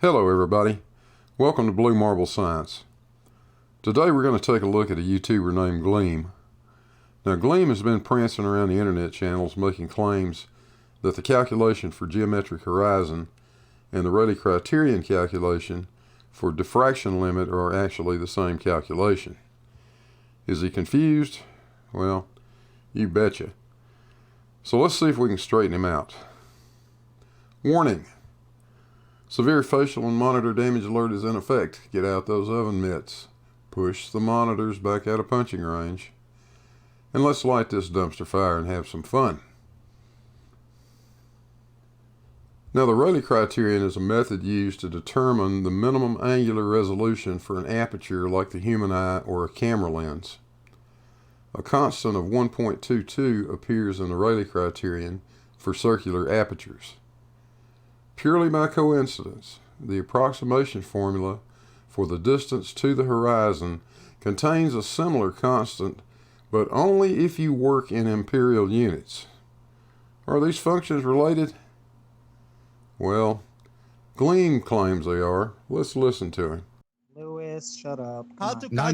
Hello everybody, welcome to Blue Marble Science. Today we're going to take a look at a YouTuber named Gleem. Now Gleem has been prancing around the internet channels making claims that the calculation for geometric horizon and the Rayleigh Criterion calculation for diffraction limit are actually the same calculation. Is he confused? Well, you betcha. So let's see if we can straighten him out. Warning! Severe facial and monitor damage alert is in effect. Get out those oven mitts. Push the monitors back out of punching range. And let's light this dumpster fire and have some fun. Now the Rayleigh Criterion is a method used to determine the minimum angular resolution for an aperture like the human eye or a camera lens. A constant of 1.22 appears in the Rayleigh Criterion for circular apertures. Purely by coincidence, the approximation formula for the distance to the horizon contains a similar constant, but only if you work in imperial units. Are these functions related? Well, Gleem claims they are. Let's listen to him. Lewis, shut up. No.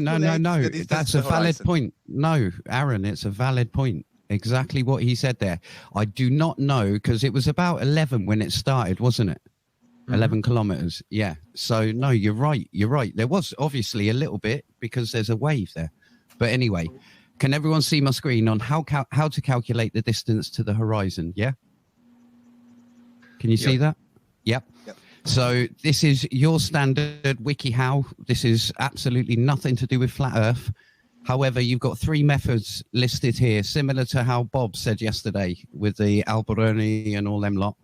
That's a valid point. No, Aaron, it's a valid point. Exactly what he said there. I do not know, because it was about 11 when it started, wasn't it? 11 kilometers. Yeah. So no, you're right. You're right. There was obviously a little bit because there's a wave there. But anyway, can everyone see my screen on how to calculate the distance to the horizon? Yeah. Can you see that? Yep. So this is your standard WikiHow. This is absolutely nothing to do with flat Earth. However, you've got three methods listed here, similar to how Bob said yesterday with the Alberoni and all them lot.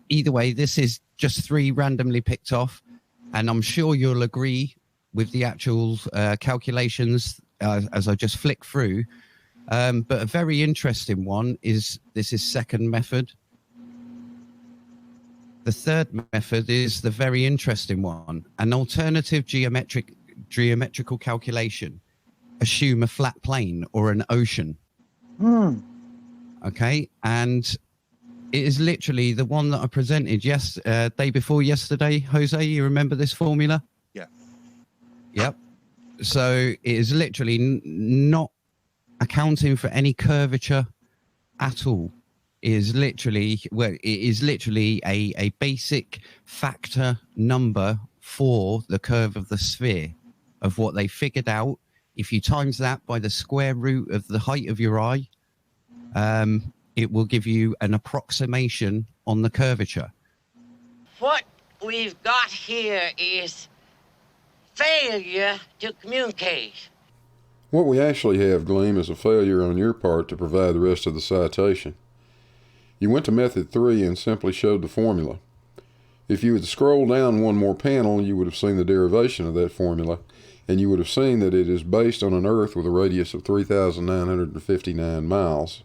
Either way, this is just three randomly picked off, and I'm sure you'll agree with the actual calculations as I just flick through. But a very interesting one is this is second method. The third method is the very interesting one, an alternative geometrical calculation. Assume a flat plane or an ocean. Okay, and it is literally the one that I presented day before yesterday. Jose, you remember this formula? Yeah. Yep. So it is literally not accounting for any curvature at all. It is literally a basic factor number for the curve of the sphere of what they figured out. If you times that by the square root of the height of your eye, it will give you an approximation on the curvature. What we've got here is failure to communicate. What we actually have, Gleem, is a failure on your part to provide the rest of the citation. You went to method 3 and simply showed the formula. If you had scrolled down one more panel, you would have seen the derivation of that formula, and you would have seen that it is based on an Earth with a radius of 3,959 miles.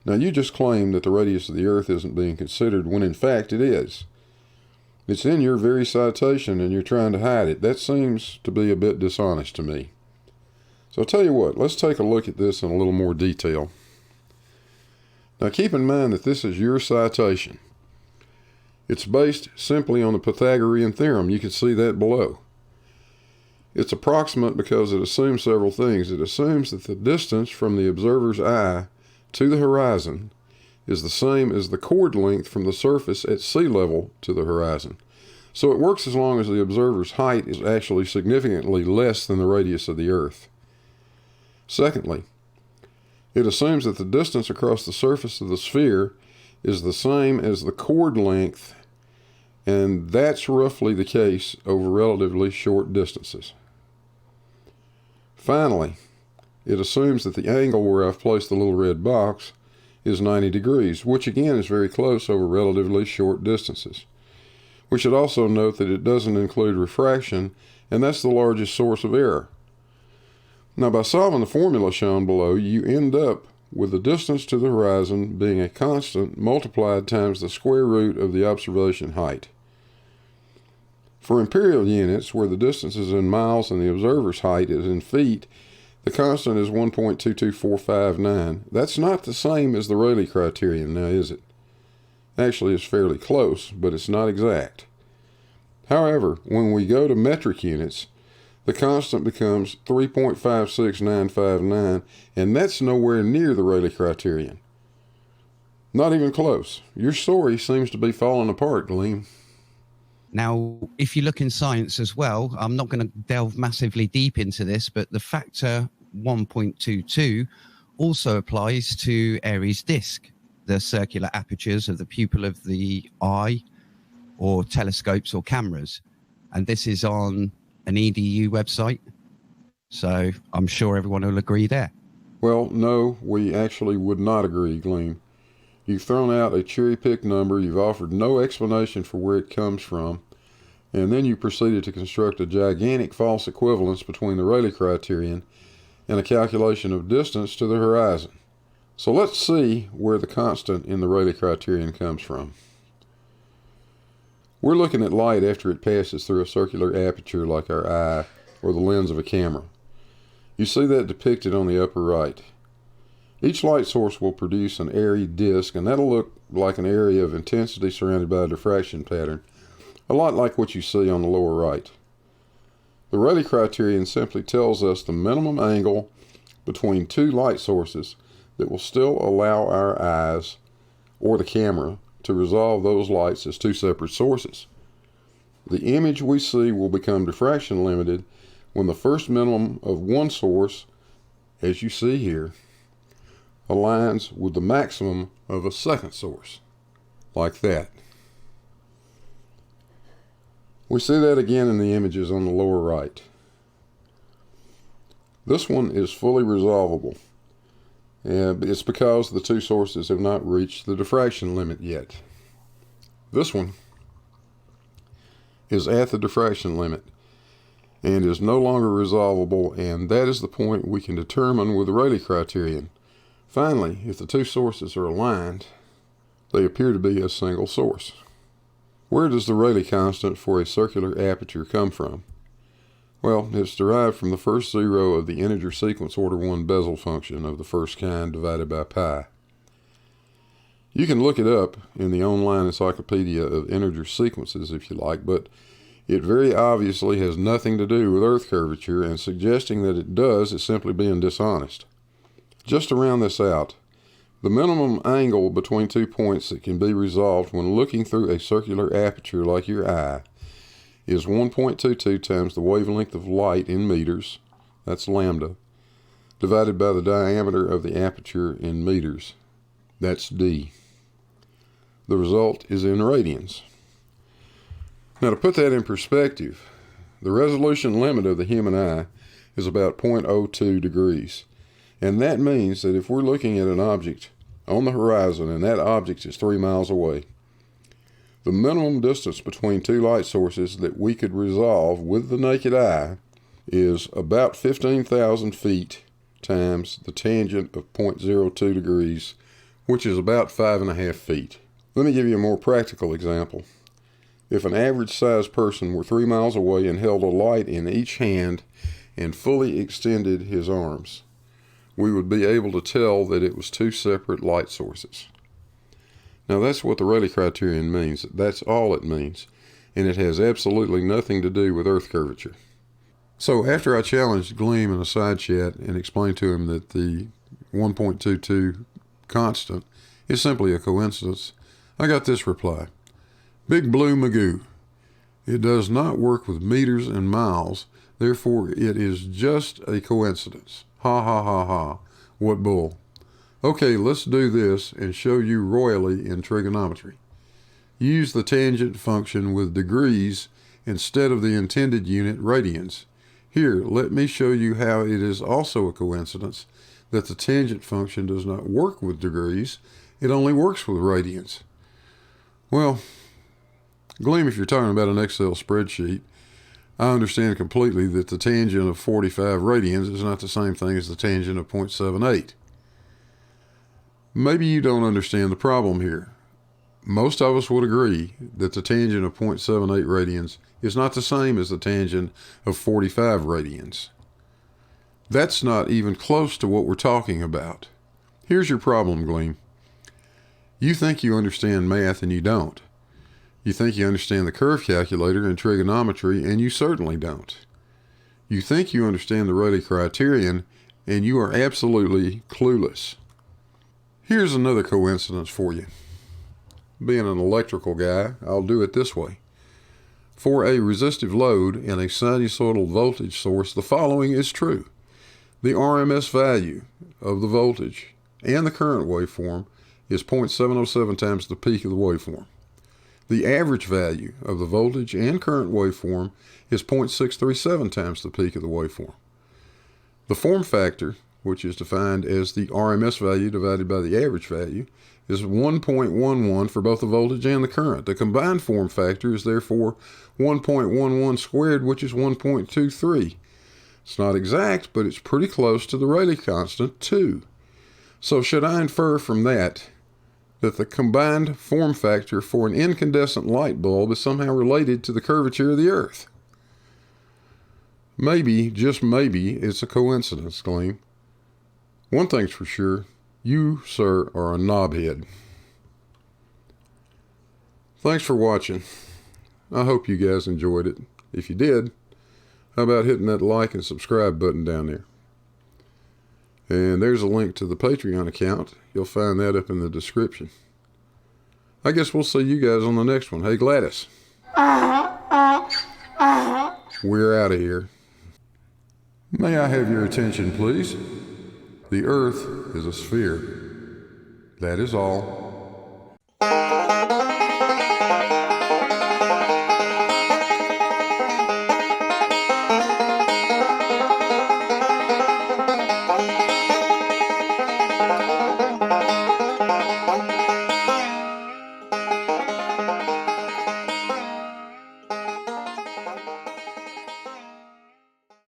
Now you just claimed that the radius of the Earth isn't being considered when in fact it is. It's in your very citation and you're trying to hide it. That seems to be a bit dishonest to me. So I'll tell you what, let's take a look at this in a little more detail. Now keep in mind that this is your citation. It's based simply on the Pythagorean theorem. You can see that below. It's approximate because it assumes several things. It assumes that the distance from the observer's eye to the horizon is the same as the chord length from the surface at sea level to the horizon. So it works as long as the observer's height is actually significantly less than the radius of the Earth. Secondly, it assumes that the distance across the surface of the sphere is the same as the chord length, and that's roughly the case over relatively short distances. Finally, it assumes that the angle where I've placed the little red box is 90 degrees, which again is very close over relatively short distances. We should also note that it doesn't include refraction, and that's the largest source of error. Now by solving the formula shown below, you end up with the distance to the horizon being a constant multiplied times the square root of the observation height. For imperial units, where the distance is in miles and the observer's height is in feet, the constant is 1.22459. That's not the same as the Rayleigh Criterion now, is it? Actually, it's fairly close, but it's not exact. However, when we go to metric units, the constant becomes 3.56959, and that's nowhere near the Rayleigh Criterion. Not even close. Your story seems to be falling apart, Gleem. Now, if you look in science as well, I'm not going to delve massively deep into this, but the factor 1.22 also applies to Aries disc, the circular apertures of the pupil of the eye, or telescopes or cameras. And this is on an EDU website, so I'm sure everyone will agree there. Well, no, we actually would not agree, Gleem. You've thrown out a cherry-picked number, you've offered no explanation for where it comes from, and then you proceeded to construct a gigantic false equivalence between the Rayleigh Criterion and a calculation of distance to the horizon. So let's see where the constant in the Rayleigh Criterion comes from. We're looking at light after it passes through a circular aperture like our eye or the lens of a camera. You see that depicted on the upper right. Each light source will produce an airy disk, and that'll look like an area of intensity surrounded by a diffraction pattern, a lot like what you see on the lower right. The Rayleigh Criterion simply tells us the minimum angle between two light sources that will still allow our eyes or the camera to resolve those lights as two separate sources. The image we see will become diffraction limited when the first minimum of one source, as you see here, aligns with the maximum of a second source, like that. We see that again in the images on the lower right. This one is fully resolvable. It's because the two sources have not reached the diffraction limit yet. This one is at the diffraction limit and is no longer resolvable, and that is the point we can determine with the Rayleigh Criterion. Finally, if the two sources are aligned, they appear to be a single source. Where does the Rayleigh constant for a circular aperture come from? Well, it's derived from the first zero of the integer sequence order 1 Bessel function of the first kind divided by pi. You can look it up in the online encyclopedia of integer sequences if you like, but it very obviously has nothing to do with Earth curvature, and suggesting that it does is simply being dishonest. Just to round this out, the minimum angle between 2 points that can be resolved when looking through a circular aperture like your eye is 1.22 times the wavelength of light in meters, that's lambda, divided by the diameter of the aperture in meters, that's d. The result is in radians. Now, to put that in perspective, the resolution limit of the human eye is about 0.02 degrees. And that means that if we're looking at an object on the horizon and that object is 3 miles away, the minimum distance between two light sources that we could resolve with the naked eye is about 15,000 feet times the tangent of 0.02 degrees, which is about 5.5 feet. Let me give you a more practical example. If an average-sized person were 3 miles away and held a light in each hand and fully extended his arms, we would be able to tell that it was two separate light sources. Now that's what the Rayleigh Criterion means. That's all it means, and it has absolutely nothing to do with Earth curvature. So after I challenged Gleem in a side chat and explained to him that the 1.22 constant is simply a coincidence, I got this reply. Big Blue Magoo. It does not work with meters and miles, therefore it is just a coincidence. Ha ha ha ha. What bull. Okay, let's do this and show you royally in trigonometry. Use the tangent function with degrees instead of the intended unit radians. Here, let me show you how it is also a coincidence that the tangent function does not work with degrees, it only works with radians. Well, Gleem, if you're talking about an Excel spreadsheet, I understand completely that the tangent of 45 radians is not the same thing as the tangent of 0.78. Maybe you don't understand the problem here. Most of us would agree that the tangent of 0.78 radians is not the same as the tangent of 45 radians. That's not even close to what we're talking about. Here's your problem, Gleem. You think you understand math and you don't. You think you understand the curve calculator and trigonometry, and you certainly don't. You think you understand the Rayleigh Criterion, and you are absolutely clueless. Here's another coincidence for you. Being an electrical guy, I'll do it this way. For a resistive load and a sinusoidal voltage source, the following is true. The RMS value of the voltage and the current waveform is 0.707 times the peak of the waveform. The average value of the voltage and current waveform is 0.637 times the peak of the waveform. The form factor, which is defined as the RMS value divided by the average value, is 1.11 for both the voltage and the current. The combined form factor is therefore 1.11 squared, which is 1.23. It's not exact, but it's pretty close to the Rayleigh constant, too. So should I infer from that the combined form factor for an incandescent light bulb is somehow related to the curvature of the Earth? Maybe, just maybe, it's a coincidence, Gleem. One thing's for sure, you, sir, are a knobhead. Thanks for watching. I hope you guys enjoyed it. If you did, how about hitting that like and subscribe button down there? And there's a link to the Patreon account. You'll find that up in the description. I guess we'll see you guys on the next one. Hey, Gladys. We're out of here. May I have your attention, please? The Earth is a sphere. That is all.